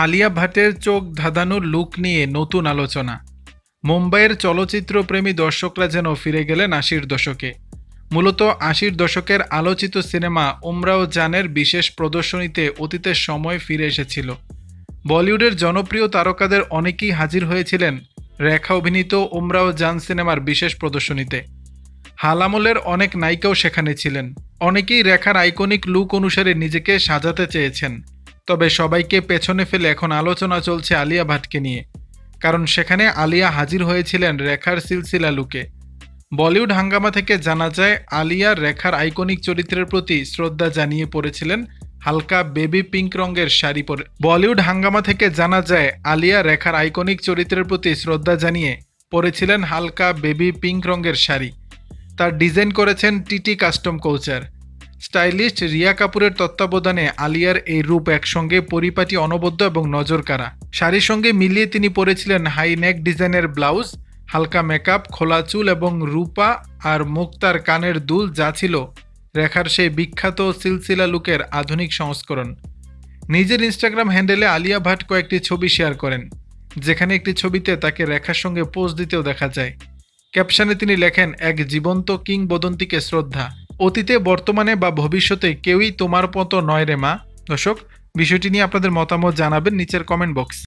আলিয়া ভাটের চোখ ধাঁধানো লুক নিয়ে নতুন আলোচনা। মুম্বাইয়ের চলচ্চিত্রপ্রেমী দর্শকরা যেন ফিরে গেলেন ৮০-র দশকে। মূলত ৮০-র দশকের আলোচিত সিনেমা উমরাও জানের বিশেষ প্রদর্শনীতে অতীতের সময় ফিরে এসেছিল। বলিউডের জনপ্রিয় তারকাদের অনেকেই হাজির হয়েছিলেন রেখা অভিনীত উমরাও জান সিনেমার বিশেষ প্রদর্শনীতে। হাল আমলের অনেক নায়িকাও সেখানে ছিলেন। অনেকেই রেখার আইকনিক লুক অনুসারে নিজেকে সাজাতে চেয়েছেন, তবে সবাইকে পেছনে ফেলে এখন আলোচনা চলছে আলিয়া ভাটকে নিয়ে। কারণ সেখানে আলিয়া হাজির হয়েছিলেন রেখার সিলসিলা লুকে। বলিউড হাঙ্গামা থেকে জানা যায়, আলিয়া রেখার আইকনিক চরিত্রের প্রতি শ্রদ্ধা জানিয়ে পরেছিলেন হালকা বেবি পিঙ্ক রঙের শাড়ি পরে। বলিউড হাঙ্গামা থেকে জানা যায়, আলিয়া রেখার আইকনিক চরিত্রের প্রতি শ্রদ্ধা জানিয়ে পরেছিলেন হালকা বেবি পিঙ্ক রঙের শাড়ি। তার ডিজাইন করেছেন টিটি কাস্টম কোচার। স্টাইলিস্ট রিয়া কাপুরের তত্ত্বাবধানে আলিয়ার এই রূপ একসঙ্গে পরিপাটি, অনবদ্য এবং নজরকাড়া। শাড়ির সঙ্গে মিলিয়ে তিনি পরেছিলেন হাই নেক ডিজাইনের ব্লাউজ, হালকা মেকআপ, খোলা চুল এবং রূপা আর মুক্তার কানের দুল, যা ছিল রেখার সেই বিখ্যাত সিলসিলা লুকের আধুনিক সংস্করণ। নিজের ইনস্টাগ্রাম হ্যান্ডেলে আলিয়া ভাট কয়েকটি ছবি শেয়ার করেন, যেখানে একটি ছবিতে তাকে রেখার সঙ্গে পোজ দিতেও দেখা যায়। ক্যাপশনে তিনি লেখেন, এক জীবন্ত কিংবদন্তিকে শ্রদ্ধা। অতীতে, বর্তমানে বা ভবিষ্যতে কেউই তোমার মতো নয় রে মা। দর্শক, বিষয়টি নিয়ে আপনাদের মতামত জানাবেন নিচের কমেন্ট বক্স।